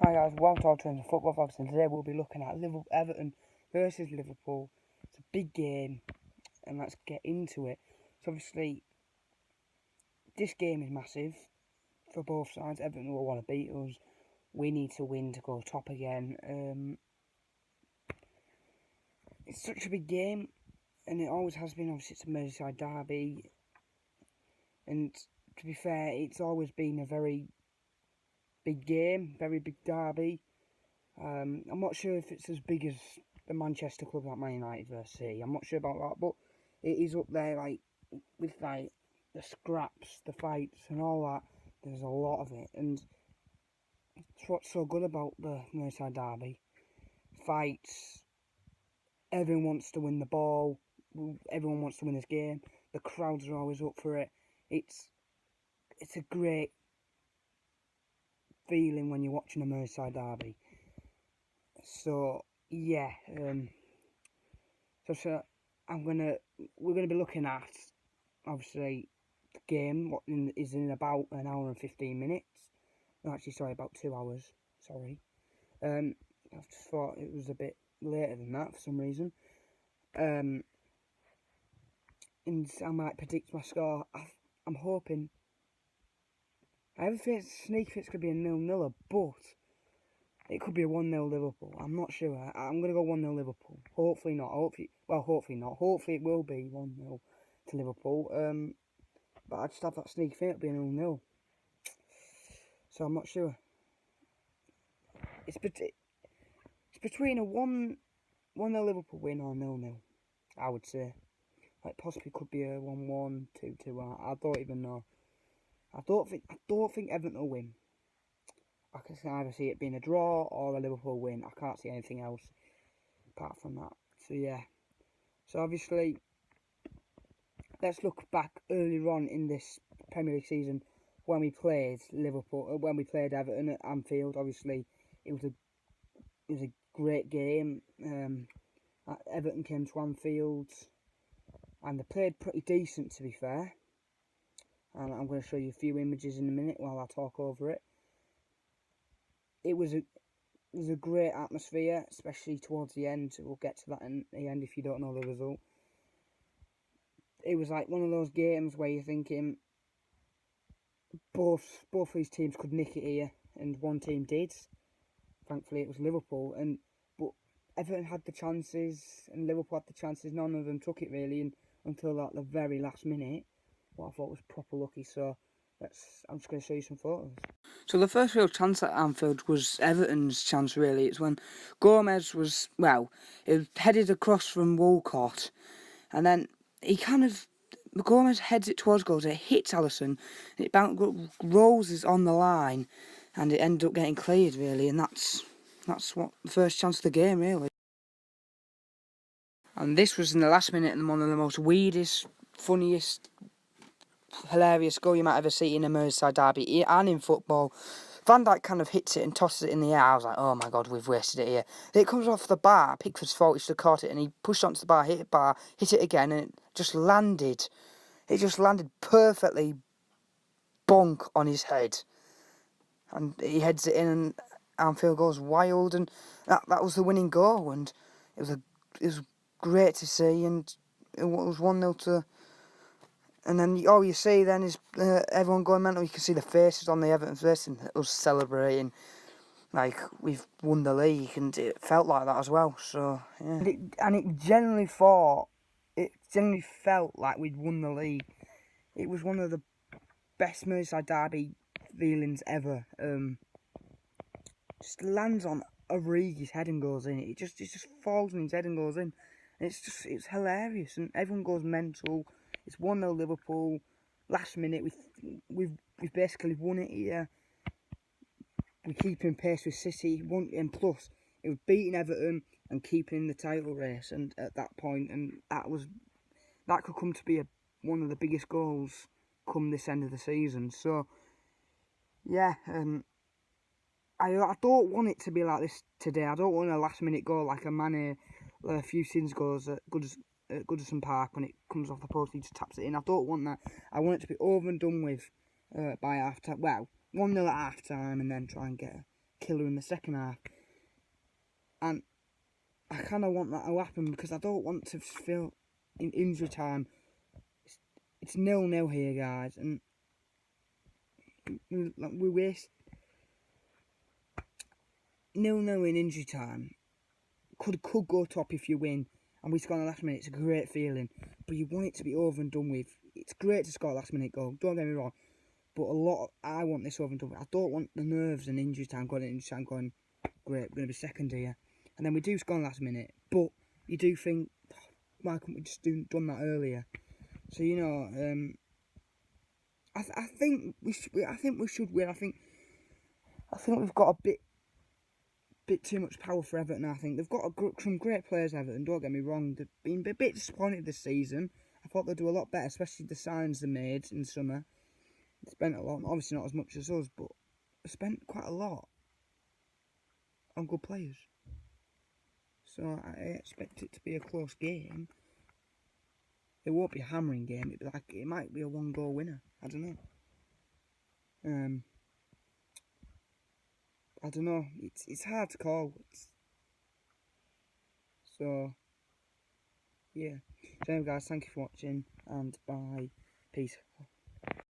Hi guys, welcome to our Trends of Football Vlogs, and today we'll be looking at Everton versus Liverpool. It's a big game, and let's get into it. So obviously, this game is massive for both sides. Everton will want to beat us. We need to win to go top again. It's such a big game, and it always has been. Obviously, it's a Merseyside derby, and to be fair, it's always been a very big game, very big derby. I'm not sure if it's as big as the Manchester club like Man United versus City. I'm not sure about that, but it is up there, like with like the scraps, the fights, and all that. There's a lot of it, and it's what's so good about the Merseyside derby. Fights. Everyone wants to win the ball. Everyone wants to win this game. The crowds are always up for it. It's a great feeling when you're watching a Merseyside derby. So yeah, so we're gonna be looking at obviously the game. What is in about an hour and 15 minutes? No, actually, sorry, about 2 hours. Sorry, I just thought it was a bit later than that for some reason. And I might predict my score. I'm hoping. I have a sneak fit could be a 0-0, but it could be a 1-0 Liverpool. I'm not sure. I'm going to go 1-0 Liverpool. Hopefully not. Hopefully not. Hopefully it will be 1-0 to Liverpool. But I just have that sneak fit it'll be a 0-0. So I'm not sure. It's between a 1-0 Liverpool win or 0-0, I would say. Like possibly could be a 1-1, 2-2. I don't even know. I don't think Everton will win. I can either see it being a draw or a Liverpool win. I can't see anything else apart from that. So yeah. So obviously, let's look back earlier on in this Premier League season when we played when we played Everton at Anfield. Obviously, it was a great game. Everton came to Anfield, and they played pretty decent, to be fair. And I'm going to show you a few images in a minute while I talk over it. It was a great atmosphere, especially towards the end. We'll get to that in the end if you don't know the result. It was like one of those games where you're thinking both these teams could nick it here, and one team did. Thankfully, it was Liverpool, but Everton had the chances and Liverpool had the chances. None of them took it really, until like the very last minute. What I thought was proper lucky. So I'm just going to show you some photos. So the first real chance at Anfield was Everton's chance, really. It's when Gomez was, it headed across from Walcott, and then Gomez heads it towards goals, it hits Alisson, it rolls is on the line, and it ended up getting cleared, really, and that's what the first chance of the game, really. And this was in the last minute, and one of the most weirdest, funniest, hilarious goal you might ever see in a Merseyside derby and in football. Van Dijk kind of hits it and tosses it in the air. I was like, oh my god, we've wasted it here. Then it comes off the bar. Pickford's fault, he should have caught it, and he pushed onto the bar, hit it again, and it just landed. It just landed perfectly bonk on his head. And he heads it in, and Anfield goes wild, and that was the winning goal, and it was great to see, and it was 1-0 to. And then all you see then is everyone going mental. You can see the faces on the Everton faces, and us celebrating like we've won the league, and it felt like that as well. So yeah, it generally felt like we'd won the league. It was one of the best Merseyside derby feelings ever. Just lands on Origi's head and goes in. It just falls on his head and goes in. And it's hilarious, and everyone goes mental. It's 1-0 Liverpool. Last minute, we've basically won it here. We're keeping pace with City, and plus it was beating Everton and keeping in the title race. And at that point, and that could come to be one of the biggest goals come this end of the season. So yeah, I don't want it to be like this today. I don't want a last minute goal like a Mane, a few seasons goals at Goodison Park when it comes off the post and he just taps it in. I don't want that. I want it to be over and done with by half time. Well, 1-0 at half time, and then try and get killer in the second half. And I kind of want that to happen because I don't want to feel in injury time. It's 0-0 here, guys, and we waste 0-0 in injury time. Could go top if you win, and we score in the last minute. It's a great feeling, but you want it to be over and done with. It's great to score a last minute goal. Don't get me wrong, but I want this over and done with. I don't want the nerves and injury time going. Great, we're going to be second here, and then we do score in the last minute. But you do think, why couldn't we just done that earlier? So I think we should win. I think we've got a bit too much power for Everton. I think they've got some great players. Everton, don't get me wrong. They've been a bit disappointed this season. I thought they'd do a lot better, especially the signs they made in summer. They spent a lot, obviously not as much as us, but they spent quite a lot on good players. So I expect it to be a close game. It won't be a hammering game. It might be a 1-goal winner. I don't know. I don't know. It's hard to call. So yeah. So anyway, guys, thank you for watching, and bye. Peace.